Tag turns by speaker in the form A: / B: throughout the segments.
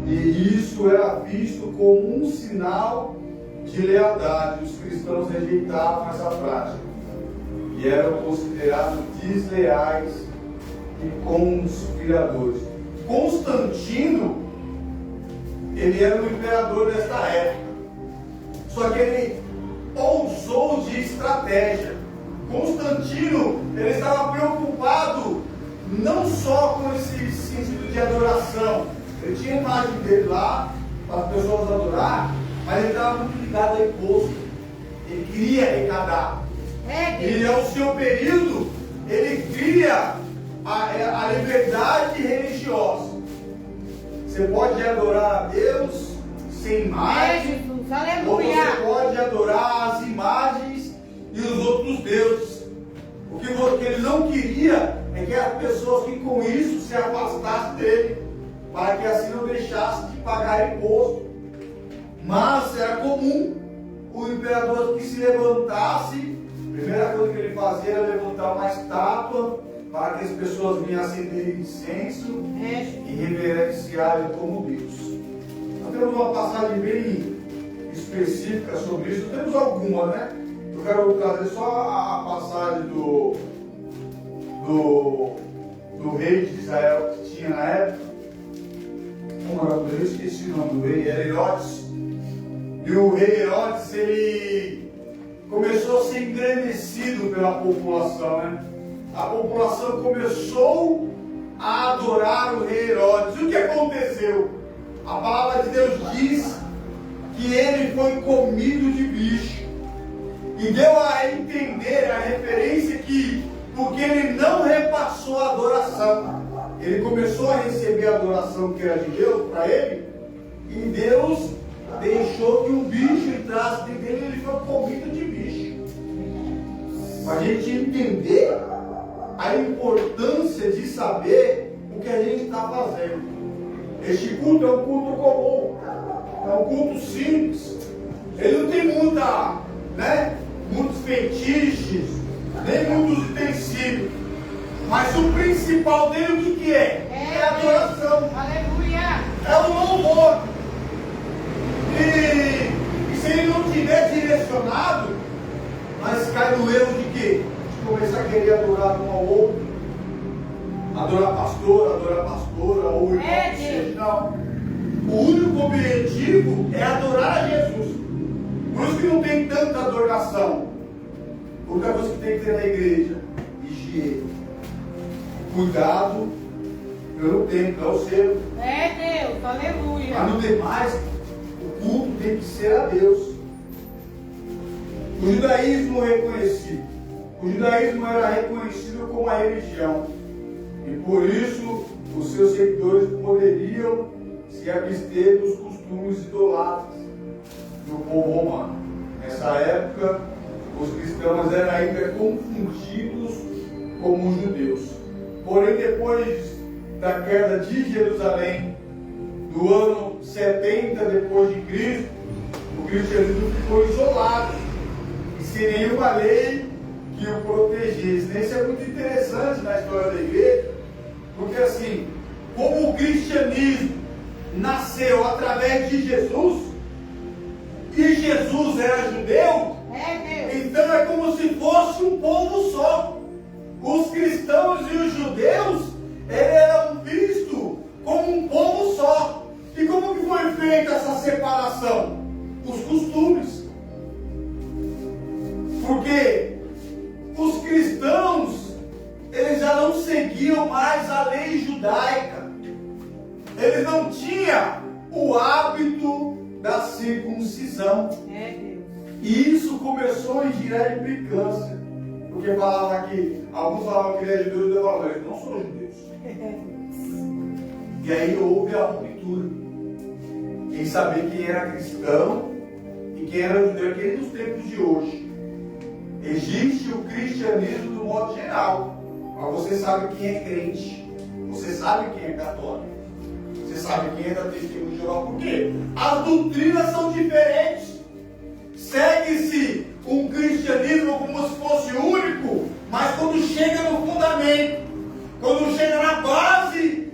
A: E isso era visto como um sinal de lealdade. Os cristãos rejeitavam essa prática e eram considerados desleais e conspiradores. Constantino, ele era o imperador desta época, só que ele ousou de estratégia. Constantino, ele estava preocupado não só com esse sentido de adoração. Ele tinha a imagem dele lá para as pessoas adorar, mas ele estava muito ligado ao imposto. Ele queria arrecadar. E ao seu período, ele cria a liberdade religiosa. Você pode adorar a Deus sem imagem, ou você pode adorar as imagens e os outros deuses. O que ele não queria é que as pessoas que com isso se afastassem dele, para que assim não deixassem de pagar imposto. Mas era comum o imperador que se levantasse, a primeira coisa que ele fazia era levantar uma estátua para que as pessoas vinham acender incenso e reverenciarem como Deus. Nós temos uma passagem bem específica sobre isso, temos algumas, né? Eu quero trazer só a passagem do rei de Israel que tinha na época. Como era o rei? Esqueci o nome do rei, era Herodes. E o rei Herodes, ele começou a ser engrandecido pela população, né? A população começou a adorar o rei Herodes. E o que aconteceu? A palavra de Deus diz que ele foi comido de bicho. E deu a entender, a referência que, porque ele não repassou a adoração, ele começou a receber a adoração que era de Deus para ele, e Deus deixou que um bicho entrasse dentro dele e ele foi comido de bicho. Para a gente entender a importância de saber o que a gente está fazendo. Este culto é um culto comum, é um culto simples. Ele não tem muitos feitiços, nem muitos utensílios. Mas o principal dele, o que é? É a adoração. Aleluia! É o louvor. E se ele não tiver direcionado, nós cai no erro de quê? De começar a querer adorar um ao outro. Adorar pastora, ou irmão que seja. Não. O único objetivo é adorar a Jesus. Por isso que não tem tanta adoração. A única coisa que tem que ter na igreja: higiene. Cuidado pelo templo, é o selo.
B: É Deus, aleluia.
A: Mas no demais, o culto tem que ser a Deus. O judaísmo reconhecido. O judaísmo era reconhecido como a religião. E por isso, os seus seguidores poderiam se abster dos costumes idolátricos do povo romano. Nessa época, os cristãos eram ainda confundidos como os judeus. Porém, depois da queda de Jerusalém, do ano 70 depois de Cristo, o cristianismo ficou isolado e sem nenhuma lei que o protegesse. Isso é muito interessante na história da igreja, porque assim, como o cristianismo nasceu através de Jesus, e Jesus era judeu, então é como se fosse um povo só. Os cristãos e os judeus eram vistos como um povo só. E como que foi feita essa separação? Os costumes. Porque os cristãos, eles já não seguiam mais a lei judaica. Eles não tinham o hábito da circuncisão. E isso começou a gerar implicância. Porque falava que, alguns falavam que ele é judeu e eu falava, eles não são judeus. E aí houve a ruptura em saber quem era cristão e quem era judeu, aquele dos tempos de hoje. Existe o cristianismo do modo geral, mas você sabe quem é crente, você sabe quem é católico, você sabe quem é da testemunha de Jeová. Por quê? As doutrinas são diferentes. Segue-se um cristianismo como se fosse único, mas quando chega no fundamento, quando chega na base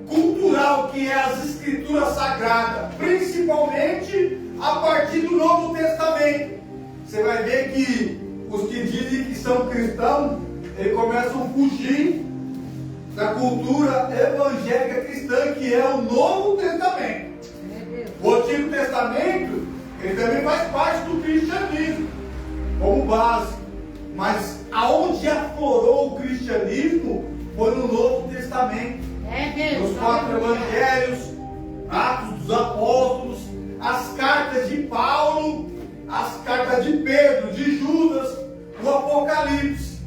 A: cultural, que é as Escrituras Sagradas, principalmente a partir do Novo Testamento. Você vai ver que os que dizem que são cristãos, eles começam a fugir da cultura evangélica cristã, que é o Novo Testamento. O Antigo Testamento, ele também faz parte do cristianismo, como base. Mas aonde aflorou o cristianismo foi no Novo Testamento. Nos 4 evangelhos, Atos dos Apóstolos, as cartas de Paulo, as cartas de Pedro, de Judas, o Apocalipse.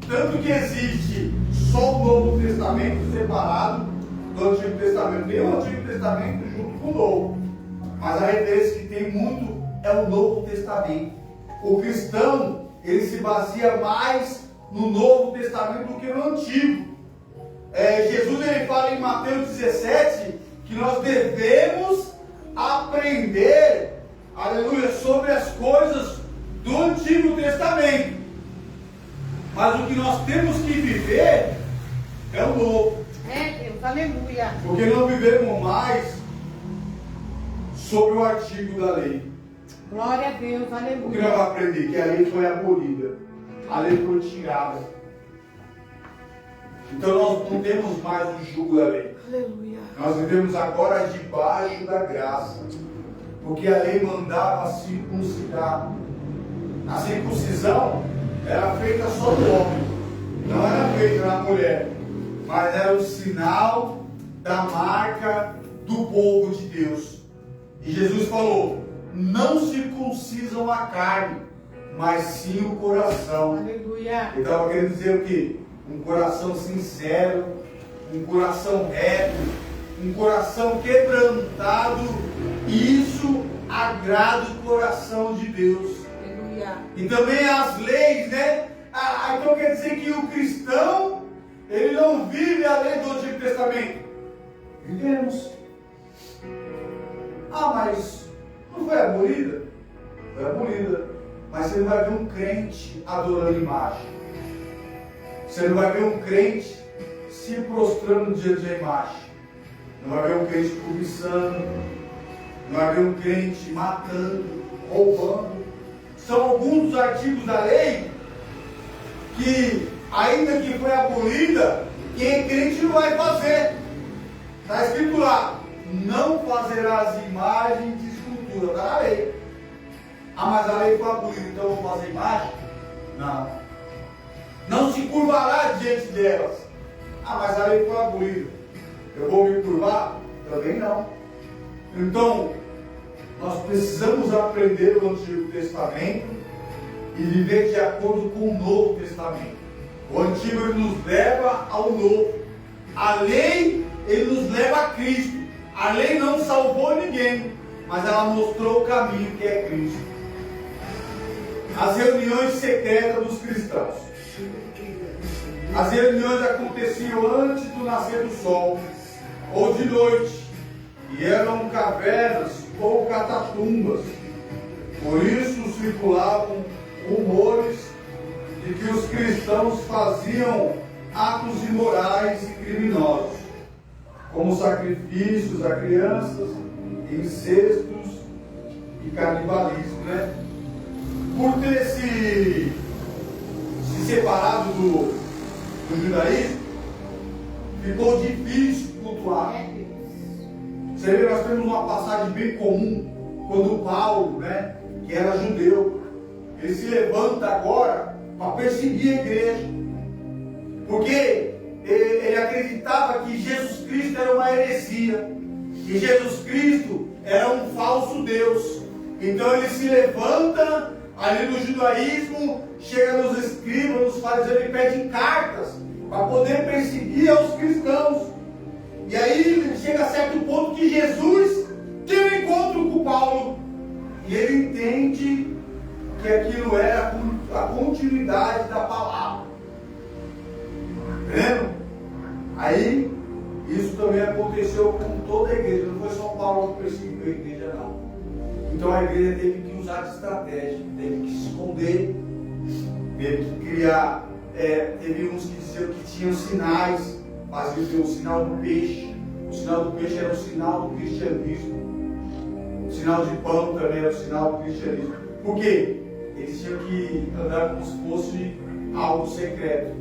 A: Tanto que existe só o Novo Testamento separado do Antigo Testamento. Nem o Antigo Testamento junto com o Novo. Mas a referência que tem muito é o Novo Testamento. O cristão, ele se baseia mais no Novo Testamento do que no Antigo. Jesus, ele fala em Mateus 17 que nós devemos aprender, aleluia, sobre as coisas do Antigo Testamento. Mas o que nós temos que viver é o Novo.
B: Deus, aleluia.
A: Porque não vivemos mais sobre o artigo da lei.
B: Glória a Deus,
A: O que nós
B: aleluia.
A: vamos aprender? Que a lei foi abolida. A lei foi tirada. Então nós não temos mais o jugo da lei.
B: Aleluia.
A: Nós vivemos agora debaixo da graça. Porque a lei mandava circuncidar. A circuncisão era feita só no homem. Não era feita na mulher. Mas era o sinal da marca do povo de Deus. E Jesus falou: não circuncisam a carne, mas sim o coração.
B: Aleluia.
A: Ele estava querendo dizer o quê? Um coração sincero, um coração reto, um coração quebrantado. Isso agrada o coração de Deus.
B: Aleluia.
A: E também as leis, né? Então quer dizer que o cristão, ele não vive a lei do Antigo Testamento. Vivemos. Mas não foi abolida? Foi abolida. Mas você não vai ver um crente adorando imagem. Você não vai ver um crente se prostrando diante da imagem. Não vai ver um crente cobiçando. Não vai ver um crente matando, roubando. São alguns dos artigos da lei que, ainda que foi abolida, quem é crente não vai fazer. Está escrito lá: não farás imagens de escultura. Está na lei. Mas a lei foi abolida, então eu vou fazer imagem? Não. Não se curvará diante delas. Mas a lei foi abolida, eu vou me curvar? Também não. Então, nós precisamos aprender o Antigo Testamento e viver de acordo com o Novo Testamento. O Antigo, ele nos leva ao Novo. A lei, ele nos leva a Cristo. A lei não salvou ninguém, mas ela mostrou o caminho, que é Cristo. As reuniões secretas dos cristãos. As reuniões aconteciam antes do nascer do sol, ou de noite, e eram cavernas ou catatumbas. Por isso circulavam rumores de que os cristãos faziam atos imorais e criminosos, como sacrifícios a crianças, incestos e canibalismo, né? Por ter se separado do judaísmo, ficou difícil cultuar. Você vê, nós temos uma passagem bem comum, quando Paulo, né, que era judeu, ele se levanta agora para perseguir a igreja, porque ele acreditava que Jesus Cristo era uma heresia, que Jesus Cristo era um falso Deus. Então ele se levanta ali no judaísmo, chega nos escribas, nos fariseus, ele pede cartas para poder perseguir aos cristãos. E aí chega a certo ponto que Jesus tem um encontro com Paulo e ele entende que aquilo era a continuidade da palavra. Entendeu? Aí isso também aconteceu com toda a igreja, não foi só Paulo que perseguiu a igreja, não. Então a igreja teve que usar de estratégia, teve que se esconder, teve que criar, teve uns que diziam que tinham sinais, faziam o sinal do peixe, O sinal do peixe era o sinal do cristianismo. O sinal de pão também era o sinal do cristianismo. Por quê? Eles tinham que andar como se fosse algo secreto.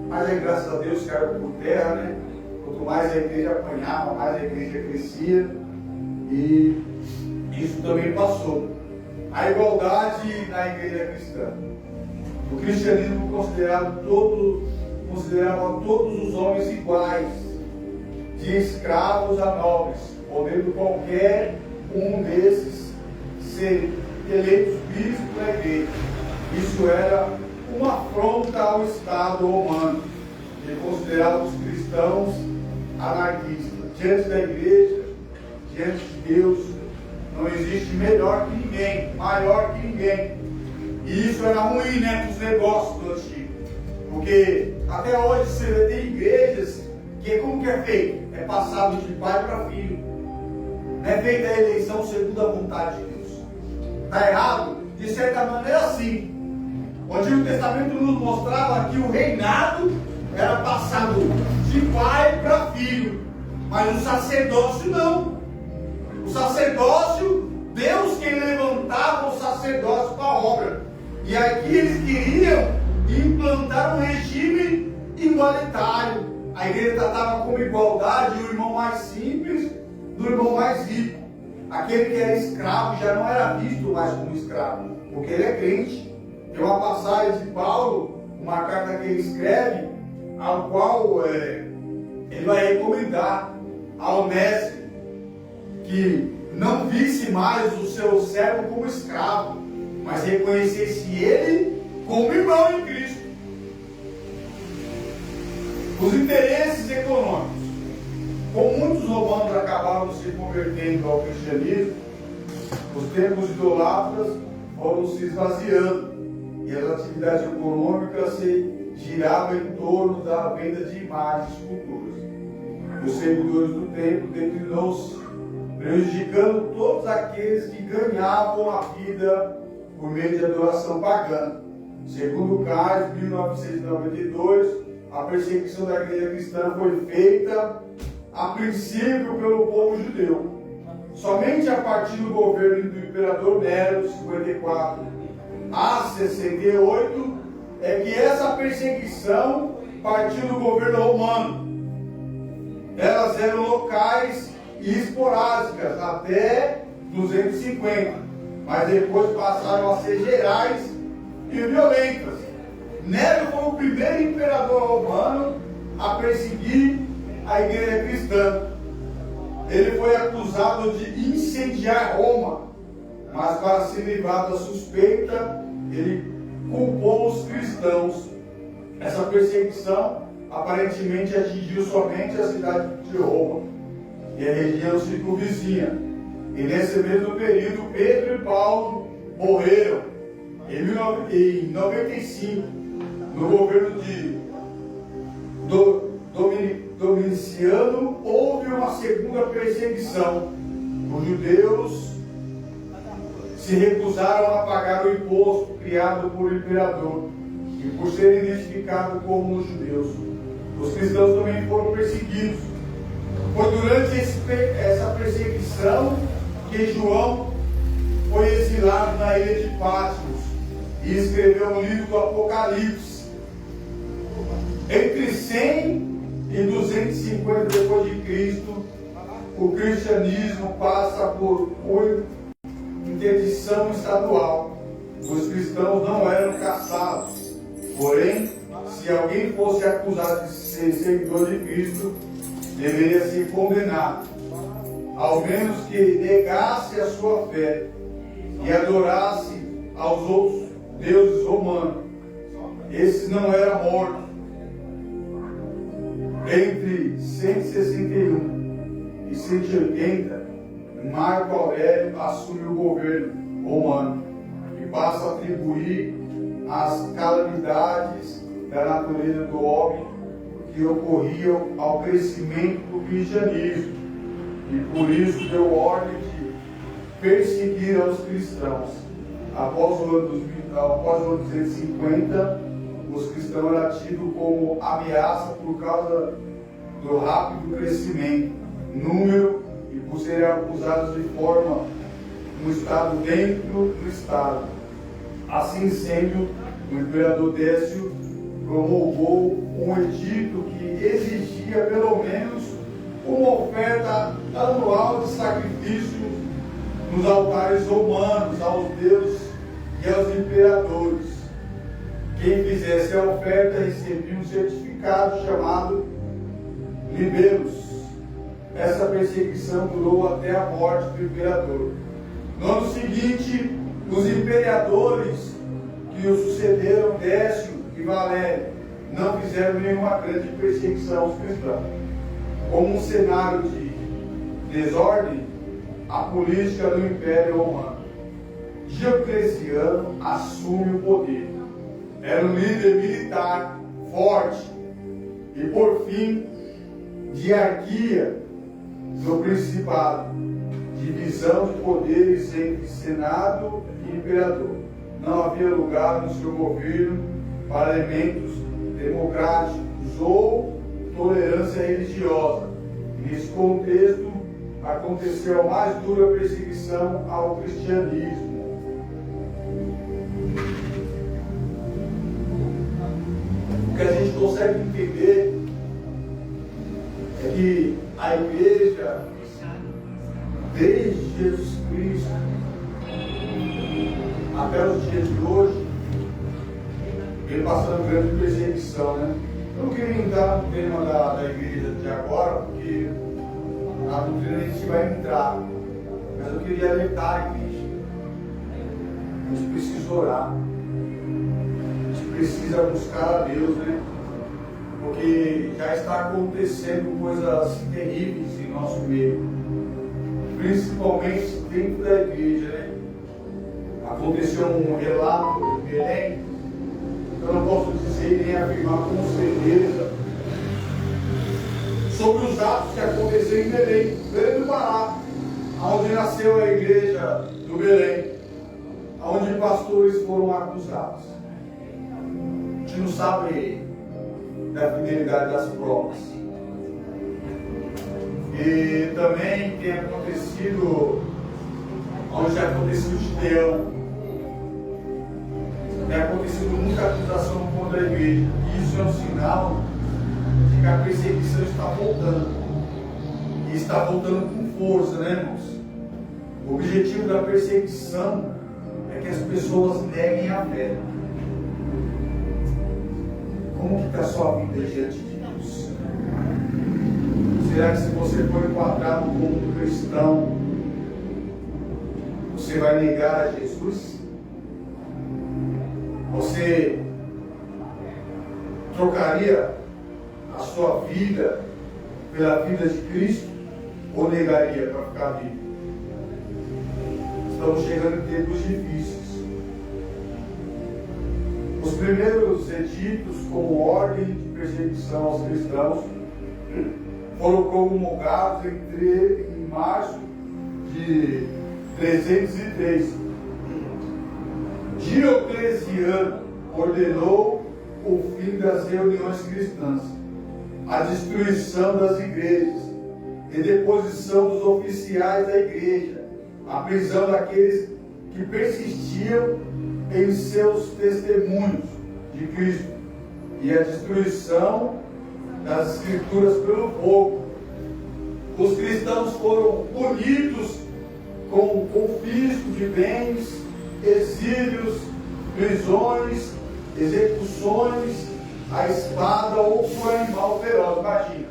A: Mas aí, graças a Deus, caiu por terra, né? Quanto mais a igreja apanhava, mais a igreja crescia. E isso também passou. A igualdade na igreja cristã. O cristianismo considerava todos os homens iguais, de escravos a nobres, podendo qualquer um desses ser eleitos bispos da igreja. Isso era uma afronta ao Estado romano, que considerava os cristãos anarquistas. Diante da igreja, diante de Deus, não existe melhor que ninguém, maior que ninguém. E isso era ruim, né, para os negócios do antigo. Porque até hoje você vê, tem igrejas que como que é feito? É passado de pai para filho. Não é feita a eleição segundo a vontade de Deus. Está errado? De certa maneira, sim. O Antigo Testamento nos mostrava que o reinado era passado de pai para filho. Mas o sacerdócio não. O sacerdócio, Deus quem levantava o sacerdócio para a obra. E aqui eles queriam implantar um regime igualitário. A igreja tratava como igualdade o irmão mais simples do irmão mais rico. Aquele que era escravo já não era visto mais como escravo, porque ele é crente. Tem uma passagem de Paulo, uma carta que ele escreve, ao qual ele vai recomendar a Onésimo que não visse mais o seu servo como escravo, mas reconhecesse ele como irmão em Cristo. Os interesses econômicos. Como muitos romanos acabaram se convertendo ao cristianismo, os templos idolatras foram se esvaziando e as atividades econômicas se giravam em torno da venda de imagens e esculturas. Os servidores do templo declinou-se, prejudicando todos aqueles que ganhavam a vida por meio de adoração pagã. Segundo Cálice, 1992, a perseguição da igreja cristã foi feita a princípio pelo povo judeu. Somente a partir do governo do imperador Nero, 54 a 68, é que essa perseguição partiu do governo romano. Elas eram locais e esporádicas até 250, mas depois passaram a ser gerais e violentas. Nero foi o primeiro imperador romano a perseguir a igreja cristã. Ele foi acusado de incendiar Roma, mas para se livrar da suspeita, ele culpou os cristãos. Essa perseguição aparentemente atingiu somente a cidade de Roma e a região circunvizinha. E nesse mesmo período, Pedro e Paulo morreram. Em 95, no governo de Domiciano, houve uma segunda perseguição. Os judeus se recusaram a pagar o imposto criado por o imperador, e por serem identificados como os judeus, os cristãos também foram perseguidos. Foi durante essa perseguição que João foi exilado na ilha de Patmos e escreveu o livro do Apocalipse. Entre 100 e 250 depois de Cristo, o cristianismo passa por interdição estadual. Os cristãos não eram caçados. Porém, se alguém fosse acusado de ser seguidor de Cristo, deveria ser condenado, ao menos que negasse a sua fé e adorasse aos outros deuses romanos. Esse não era morto. Entre 161 e 180, Marco Aurélio assume o governo romano e passa a atribuir as calamidades da natureza do homem que ocorriam ao crescimento do cristianismo, e por isso deu ordem de perseguir aos cristãos. Após o ano 250, os cristãos eram tidos como ameaça por causa do rápido crescimento. número e por serem acusados de forma um Estado dentro do Estado. Assim sendo, o imperador Décio promulgou um edito que exigia pelo menos uma oferta anual de sacrifício nos altares romanos aos deuses e aos imperadores. Quem fizesse a oferta recebia um certificado chamado libellus. Essa perseguição durou até a morte do imperador. No ano seguinte, os imperadores que o sucederam, Décio e Valério, não fizeram nenhuma grande perseguição aos cristãos. Como um cenário de desordem, a política do Império Romano. Diocleciano assume o poder. Era um líder militar forte e, por fim, diarquia do principado, divisão de poderes entre Senado e Imperador. Não havia lugar no seu governo para elementos democráticos ou tolerância religiosa. Nesse contexto, aconteceu a mais dura perseguição ao cristianismo. O que a gente consegue entender é que a igreja, desde Jesus Cristo até os dias de hoje, vem passando grande perseguição, né? Eu não queria entrar no tema da igreja de agora, porque na doutrina a gente vai entrar, mas eu queria alertar a igreja. A gente precisa orar, a gente precisa buscar a Deus, né? Porque já está acontecendo coisas terríveis em nosso meio, principalmente dentro da igreja, né? Aconteceu um relato em Belém, eu não posso dizer nem afirmar com certeza sobre os atos que aconteceram em Belém, Belém do Pará, onde nasceu a igreja do Belém, onde pastores foram acusados. A gente não sabe da fidelidade das provas. E também tem acontecido, onde já aconteceu o Gideão, tem acontecido muita acusação contra a igreja. E isso é um sinal de que a perseguição está voltando. E está voltando com força, né, irmãos? O objetivo da perseguição é que as pessoas neguem a fé. Como que está a sua vida diante de Deus? Será que se você for enquadrado como um cristão, você vai negar a Jesus? Você trocaria a sua vida pela vida de Cristo ou negaria para ficar vivo? Estamos chegando em tempos difíceis. Os primeiros editos como ordem de perseguição aos cristãos foram promulgados em março de 303. Diocleciano ordenou o fim das reuniões cristãs, a destruição das igrejas e deposição dos oficiais da igreja, a prisão daqueles que persistiam em seus testemunhos de Cristo e a destruição das escrituras pelo fogo. Os cristãos foram punidos com confisco de bens, exílios, prisões, execuções, a espada ou por animal feroz. Imagina,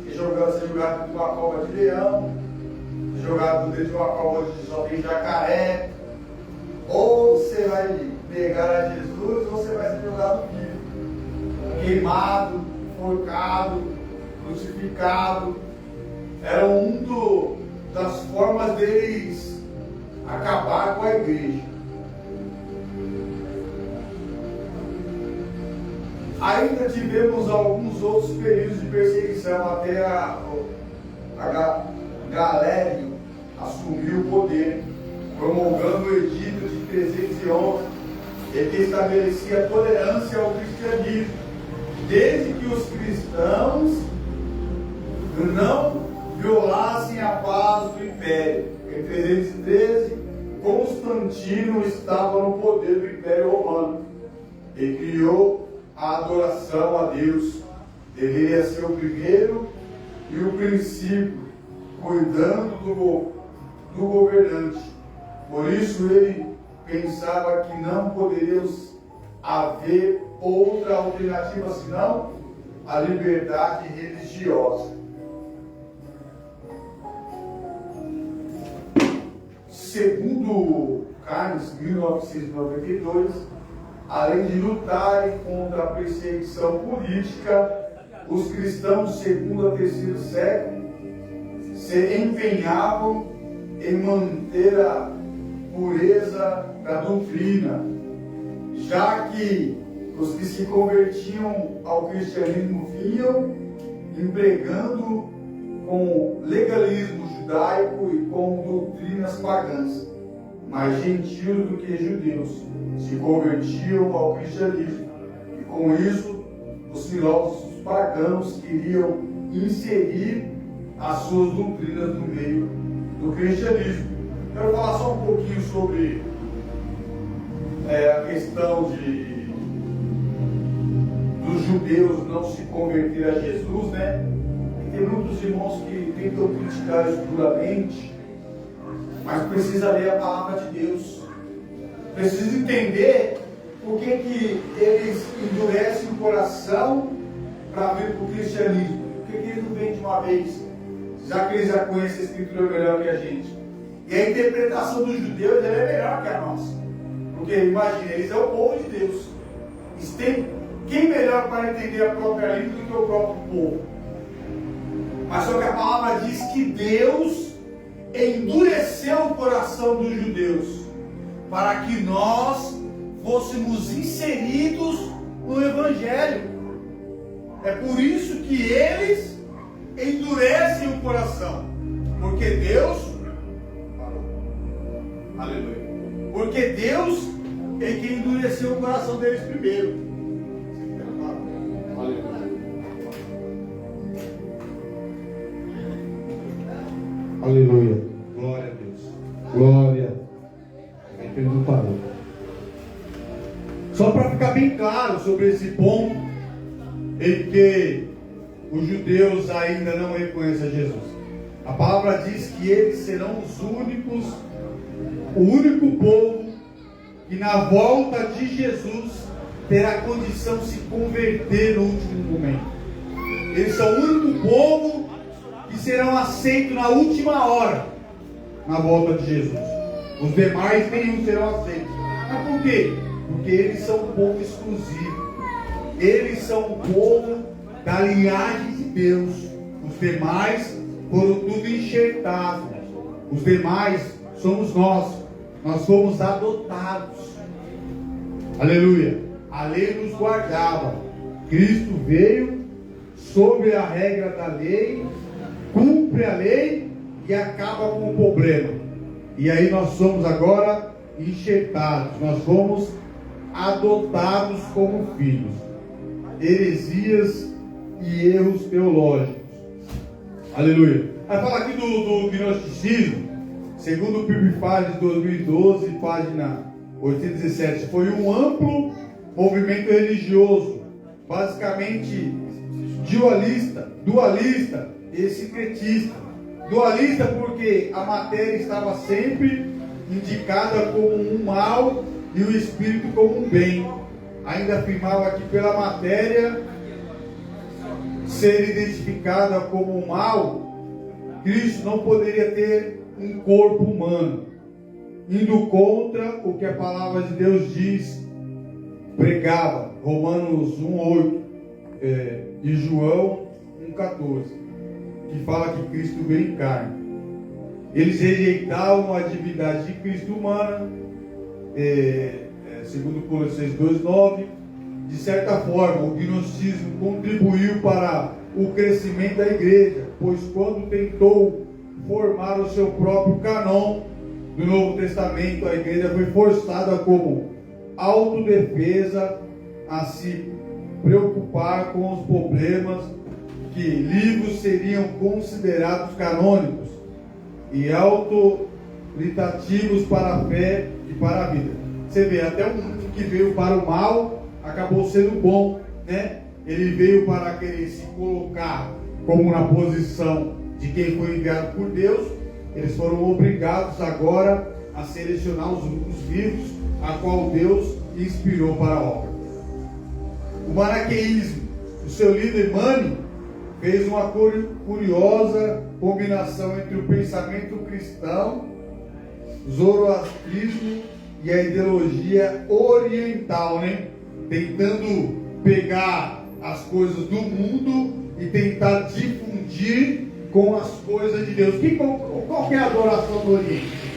A: ser jogado dentro de uma cova de leão, ser jogado dentro de uma cova onde só tem jacaré. Ou você vai negar a Jesus, ou você vai ser jogado vivo, queimado, enforcado, crucificado. Era das formas deles acabar com a igreja. Ainda tivemos alguns outros períodos de perseguição até a Galério assumiu o poder, promulgando o edito de 311, que estabelecia tolerância ao cristianismo, desde que os cristãos não violassem a paz do império. Em 313, Constantino estava no poder do Império Romano e criou a adoração a Deus. Deveria ser o primeiro e o princípio, cuidando do governante. Por isso ele pensava que não poderia haver outra alternativa senão a liberdade religiosa. Segundo Carnes, 1992, além de lutarem contra a perseguição política, os cristãos do segundo a terceiro século se empenhavam em manter a pureza da doutrina, já que os que se convertiam ao cristianismo vinham empregando com legalismo judaico e com doutrinas pagãs. Mais gentios do que judeus se convertiam ao cristianismo, e com isso os filósofos pagãos queriam inserir as suas doutrinas no meio do cristianismo. Quero falar só um pouquinho sobre a questão dos judeus não se converter a Jesus, né? E tem muitos irmãos que tentam criticar isso duramente, mas precisa ler a palavra de Deus. Precisa entender por que eles endurecem o coração para vir para o cristianismo. Por que eles não vêm de uma vez, já que eles já conhecem a Escritura melhor que a gente? E a interpretação dos judeus é melhor que a nossa. Porque imagina, eles são o povo de Deus. Quem melhor para entender a própria língua do que o próprio povo? Mas só que a palavra diz que Deus endureceu o coração dos judeus para que nós fôssemos inseridos no Evangelho. É por isso que eles endurecem o coração, porque Deus, aleluia, porque Deus é quem endureceu o coração deles primeiro. Aleluia. Aleluia. Glória a Deus. Glória. Ele não parou. Só para ficar bem claro sobre esse ponto em que os judeus ainda não reconhecem a Jesus. A palavra diz que eles serão o único povo que na volta de Jesus terá condição de se converter no último momento. Eles são o único povo que serão aceitos na última hora, na volta de Jesus. Os demais nenhum serão aceitos. Mas por quê? Porque eles são um povo exclusivo. Eles são um povo da linhagem de Deus. Os demais foram tudo enxertados. Os demais somos nós. Nós fomos adotados. Aleluia. A lei nos guardava. Cristo veio sobre a regra da lei, cumpre a lei e acaba com o problema. E aí nós somos agora enxertados. Nós fomos adotados como filhos. Heresias e erros teológicos. Aleluia. Vai falar aqui do gnosticismo. Segundo o Pibifage 2012, página 817, foi um amplo movimento religioso, basicamente dualista e sincretista. Dualista porque a matéria estava sempre indicada como um mal e o espírito como um bem. Ainda afirmava que pela matéria ser identificada como um mal, Cristo não poderia ter um corpo humano, indo contra o que a palavra de Deus diz, pregava, Romanos 1:8 e João 1:14, que fala que Cristo veio em carne. Eles rejeitavam a divindade de Cristo humana, segundo Colossenses 2:9. De certa forma, o gnosticismo contribuiu para o crescimento da igreja, pois quando tentou formar o seu próprio canon do Novo Testamento, a igreja foi forçada como autodefesa a se preocupar com os problemas que livros seriam considerados canônicos e autoritativos para a fé e para a vida. Você vê, até um mundo que veio para o mal acabou sendo bom, né? Ele veio para querer se colocar como na posição de quem foi enviado por Deus. Eles foram obrigados agora a selecionar os livros a qual Deus inspirou para a obra. O maniqueísmo, o seu líder Mani, fez uma curiosa combinação entre o pensamento cristão, zoroastrismo e a ideologia oriental, né? Tentando pegar as coisas do mundo e tentar difundir com as coisas de Deus. Qual que é a adoração do Oriente?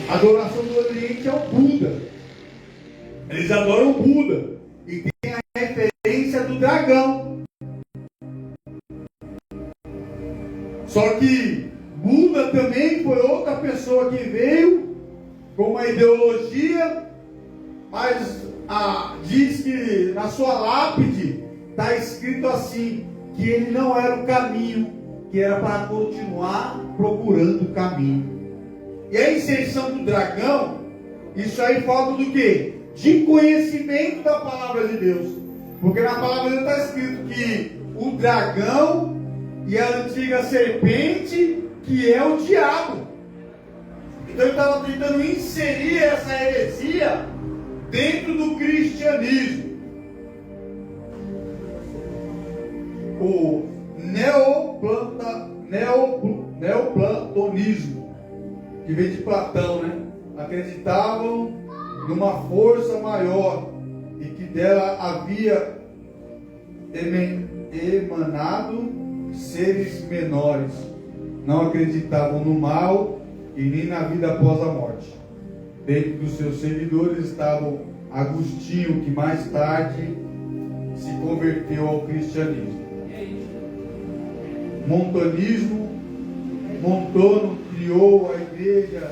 A: A adoração do Oriente é o Buda. Eles adoram o Buda e tem a referência do dragão. Só que Buda também foi outra pessoa que veio com uma ideologia, mas diz que na sua lápide está escrito assim, que ele não era o caminho, que era para continuar procurando o caminho. E a inserção do dragão, isso aí falta do quê? De conhecimento da palavra de Deus. Porque na palavra de Deus está escrito que o dragão e a antiga serpente, que é o diabo. Então ele estava tentando inserir essa heresia dentro do cristianismo. O neoplatonismo, que vem de Platão, né? Acreditavam numa força maior e que dela havia emanado seres menores. Não acreditavam no mal e nem na vida após a morte. Dentro dos seus seguidores estavam Agostinho, que mais tarde se converteu ao cristianismo. Montanismo, Montano criou a igreja,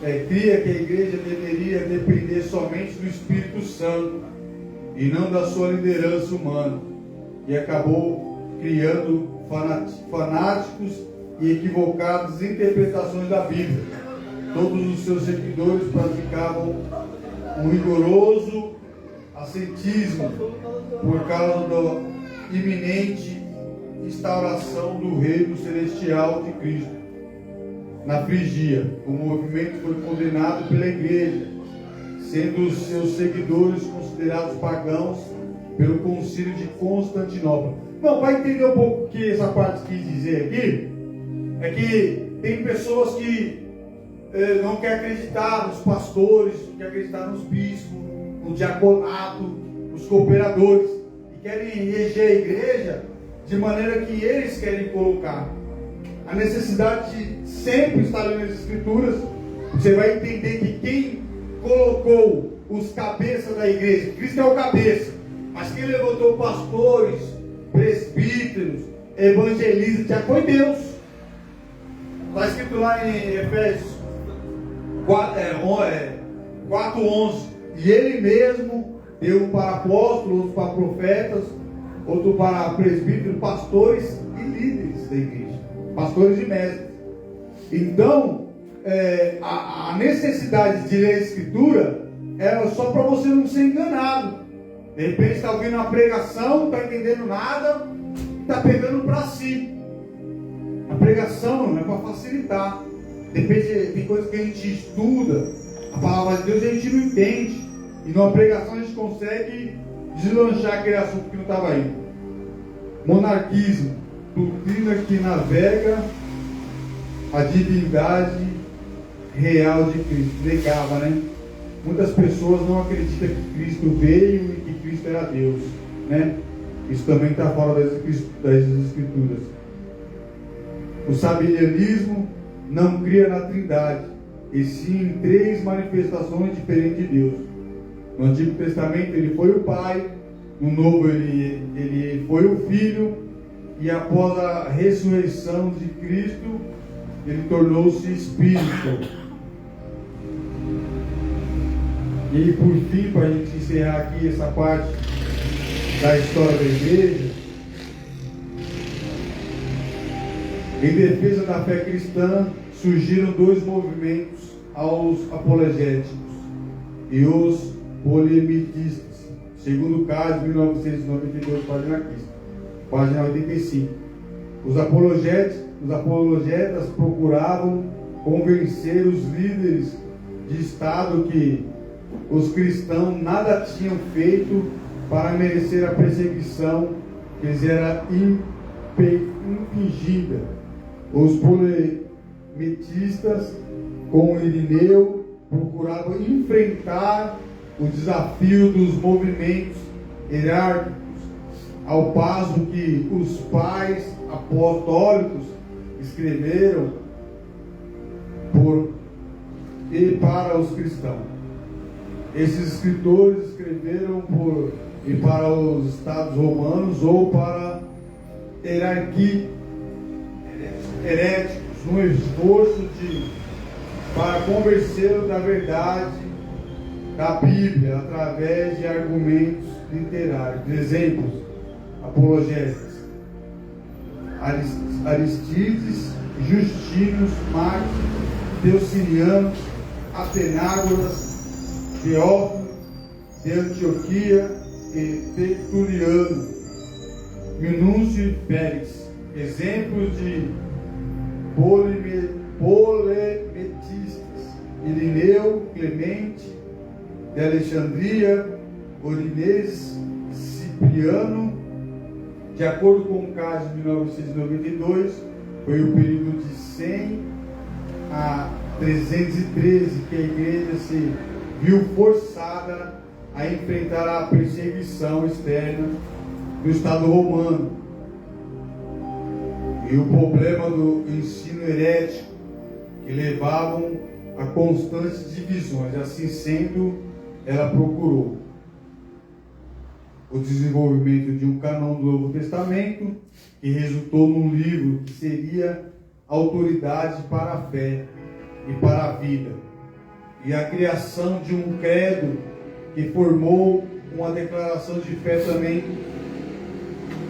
A: cria que a igreja deveria depender somente do Espírito Santo e não da sua liderança humana, e acabou criando fanáticos e equivocadas interpretações da Bíblia. Todos os seus seguidores praticavam um rigoroso ascetismo por causa da iminente instauração do reino celestial de Cristo. Na Frigia, o movimento foi condenado pela igreja, sendo os seus seguidores considerados pagãos pelo Concílio de Constantinopla. Não, para entender um pouco o que essa parte quis dizer aqui, é que tem pessoas que não querem acreditar nos pastores, não querem acreditar nos bispos, no diaconato, nos cooperadores, e querem reger a igreja de maneira que eles querem colocar. A necessidade de sempre estar lendo as Escrituras, você vai entender que quem colocou os cabeças da igreja, Cristo é o cabeça, mas quem levantou pastores, presbíteros, evangelistas, já foi Deus. Está escrito lá em Efésios 4:11, e Ele mesmo deu para apóstolos, outros para profetas, outros para presbíteros, pastores e líderes da igreja, pastores e mestres. Então, a necessidade de ler a Escritura é só para você não ser enganado. De repente está ouvindo uma pregação, não está entendendo nada, está pegando para si. A pregação não é para facilitar. De repente tem coisas que a gente estuda, a palavra de Deus a gente não entende, e numa pregação a gente consegue deslanchar aquele assunto que não estava indo. Monarquismo, doutrina que navega a divindade real de Cristo. Negava, né? Muitas pessoas não acreditam que Cristo veio e que Cristo era Deus, né? Isso também está fora das Escrituras. O sabelianismo não cria na Trindade, e sim em três manifestações diferentes de Deus. No Antigo Testamento ele foi o Pai, no Novo ele foi o Filho, e após a ressurreição de Cristo ele tornou-se Espírito. E por fim, para a gente encerrar aqui essa parte da história da igreja, Em defesa da fé cristã, surgiram dois movimentos: aos apologéticos e os polemicistas. Segundo o caso, 1992, página 85. Os apologetas procuravam convencer os líderes de Estado que os cristãos nada tinham feito para merecer a perseguição que lhes era infligida. Os polemicistas, com Irineu, procuravam enfrentar o desafio dos movimentos hierárquicos, ao passo que os pais apostólicos escreveram por e para os cristãos. Esses escritores escreveram por e para os estados romanos ou para hierarquia heréticos, no esforço para convencê-lo da verdade da Bíblia através de argumentos literários. Exemplos: apologetas: Aristides, Justinus, Marcos, Teociniano, Atenágoras, Teófilo de Antioquia e Tertuliano, Minúcio e Félix. Exemplos de polemetistas: Irineu, Clemente de Alexandria, Origenes, Cipriano. De acordo com o caso de 1992, foi o período de 100 a 313 que a igreja se viu forçada a enfrentar a perseguição externa do Estado romano e o problema do ensino herético, que levavam a constantes divisões. Assim sendo, ela procurou o desenvolvimento de um cânon do Novo Testamento, que resultou num livro que seria autoridade para a fé e para a vida, e a criação de um credo que formou uma declaração de fé também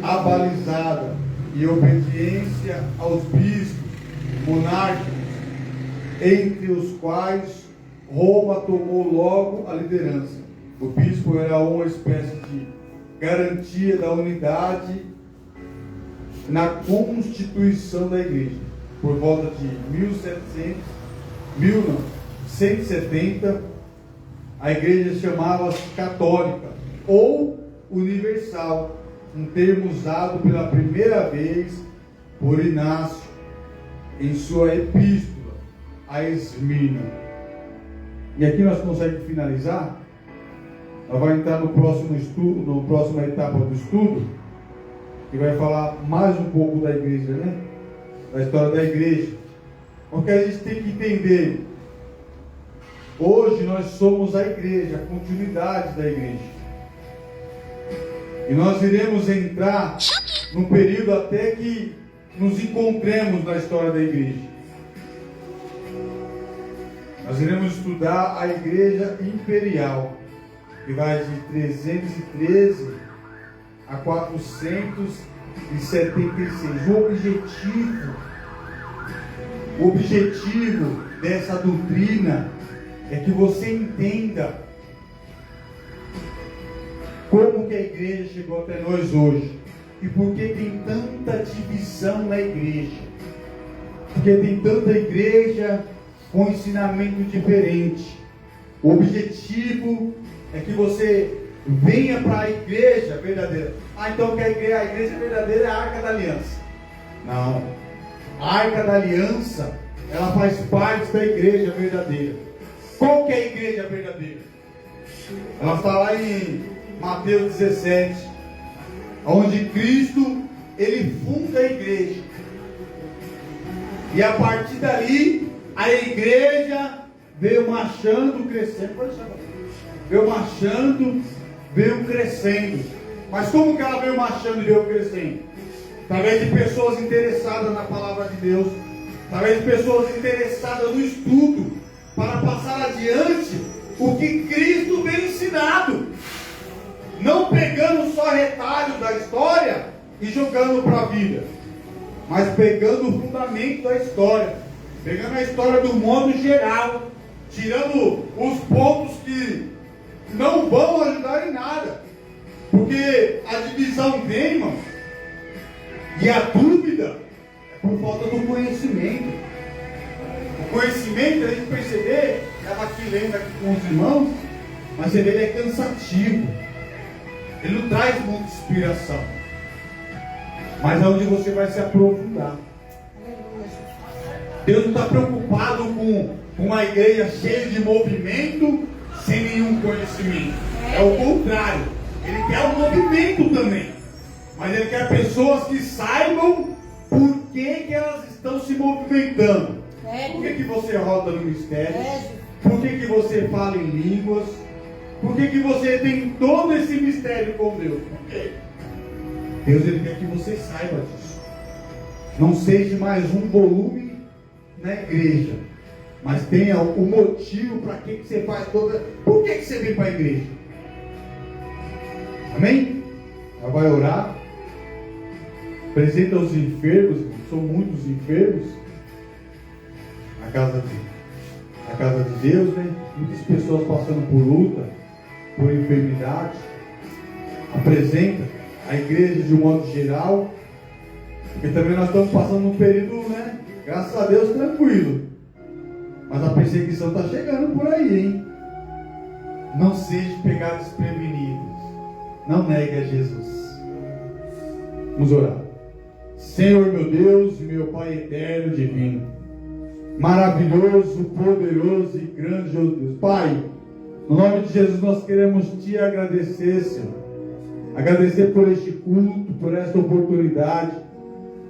A: abalizada e obediência aos bispos monárquicos, entre os quais Roma tomou logo a liderança. O bispo era uma espécie de garantia da unidade na constituição da igreja. Por volta de 1170, a igreja chamava-se católica ou universal, um termo usado pela primeira vez por Inácio em sua epístola a Esmirna. E aqui nós conseguimos finalizar. Nós vamos entrar no próximo estudo, na próxima etapa do estudo, que vai falar mais um pouco da igreja, né? Da história da igreja. Porque a gente tem que entender, hoje nós somos a igreja, a continuidade da igreja. E nós iremos entrar num período até que nos encontremos na história da igreja. Nós iremos estudar a igreja imperial, que vai de 313 a 476. O objetivo dessa doutrina é que você entenda como que a igreja chegou até nós hoje e por que tem tanta divisão na igreja, porque tem tanta igreja com ensinamento diferente. O objetivo é que você venha para a igreja verdadeira. Então que a igreja verdadeira é a Arca da Aliança. Não. A Arca da Aliança, ela faz parte da igreja verdadeira. Qual que é a igreja verdadeira? Ela está lá em Mateus 17, onde Cristo, ele funda a igreja. E a partir dali, a igreja veio marchando, crescendo. Veio marchando, veio crescendo. Mas como que ela veio marchando e veio crescendo? Através de pessoas interessadas na palavra de Deus, através de pessoas interessadas no estudo, para passar adiante o que Cristo veio ensinado, não pegando só retalhos da história e jogando para a vida.
C: mas pegando o fundamento da história, pegando a história do modo geral, tirando os pontos que não vão ajudar em nada, porque a divisão vem, irmão, e a dúvida é por falta do conhecimento. O conhecimento, a gente perceber, estava aqui lendo aqui com os irmãos, mas você vê, ele é cansativo, ele não traz muita inspiração, mas é onde você vai se aprofundar. Deus não está preocupado com uma igreja cheia de movimento, sem nenhum conhecimento. É o contrário. Ele quer um movimento também, mas Ele quer pessoas que saibam por que elas estão se movimentando. Por que você roda no mistério? Por que você fala em línguas? Por que você tem todo esse mistério com Deus? Por quê? Deus, Ele quer que você saiba disso. Não seja mais um volume na igreja, mas tenha o motivo para que você faz toda. Por que você vem para a igreja? Amém? Ela vai orar. Apresenta os enfermos. São muitos enfermos na casa de Deus, né? Muitas pessoas passando por luta, por enfermidade. Apresenta a igreja de um modo geral, porque também nós estamos passando um período, né? Graças a Deus, tranquilo. Mas a perseguição está chegando por aí, hein? Não seja pegado desprevenido. Não negue a Jesus. Vamos orar. Senhor, meu Deus e meu Pai eterno divino, maravilhoso, poderoso e grandioso Deus. Pai, no nome de Jesus nós queremos Te agradecer, Senhor. Agradecer por este culto, por esta oportunidade.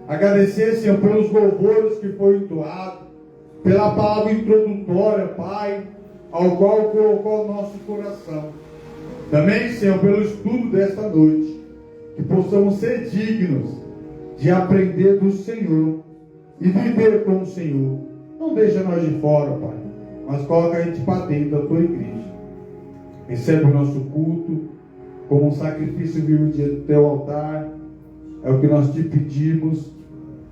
C: Agradecer, Senhor, pelos louvores que foi entoado, pela palavra introdutória, Pai, ao qual colocou o nosso coração. Também, Senhor, pelo estudo desta noite, que possamos ser dignos de aprender do Senhor e viver com o Senhor. Não deixa nós de fora, Pai, mas coloca a gente para dentro da Tua igreja. Recebe o nosso culto como um sacrifício vivo diante do Teu altar. É o que nós Te pedimos,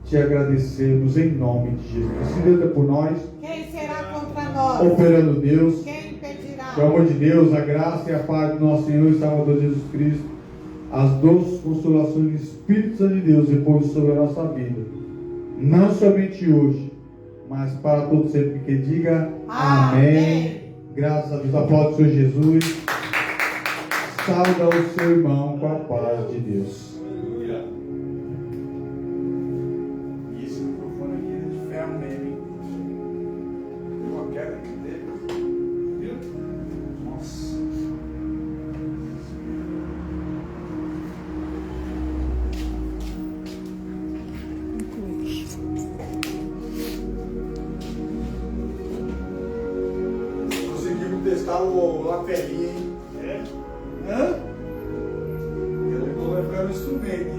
C: Te agradecemos em nome de Jesus. Se Deus é por nós,
B: quem será contra nós?
C: Operando Deus,
B: Quem impedirá?
C: pelo amor de Deus, a graça e a paz do nosso Senhor e Salvador Jesus Cristo, as doces consolações do Espírito Santo de Deus repousem sobre a nossa vida, não somente hoje, mas para todo sempre. Que diga amém. Graças a Deus. Aplaude o Senhor Jesus. Salva o seu irmão com a paz de Deus.
A: Aleluia. E esse microfone aqui é de ferro mesmo, hein? Deu uma queda aqui dele. Viu? Nossa. Conseguimos testar o lapelinha, hein? É? Hã? Ele vai ficar no instrumento.